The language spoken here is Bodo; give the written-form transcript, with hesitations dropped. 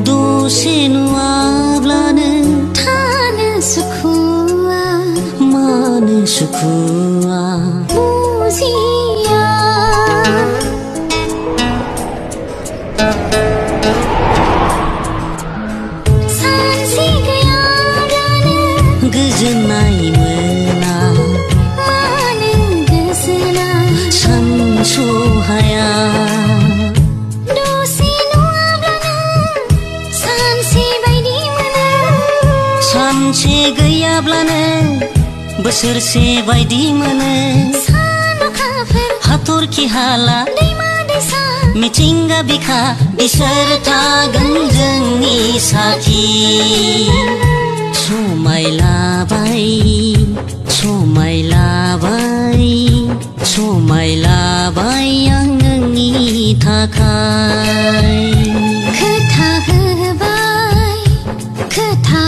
दसे नुवाब्लानो थानो सुखुवा मानो सुखुवा बुजिया सानसे गैयाब्लानो गोजोननाय मोना मानो गोजोना सानस'हाया दसे नुवाब्लानो सानसे बायदि मोनो सानसे गैयाब्लानो बोसोरसे बायदि मोनो सान अखाफोर हाथरखि हाला दैमा दैसा मिथिंगा बिखा बिसोर थागोन जोंनि साथि समायलाबाय समायलाबाय समायलाबाय आं नोंनि थाखाय खोथा होबाय खोथा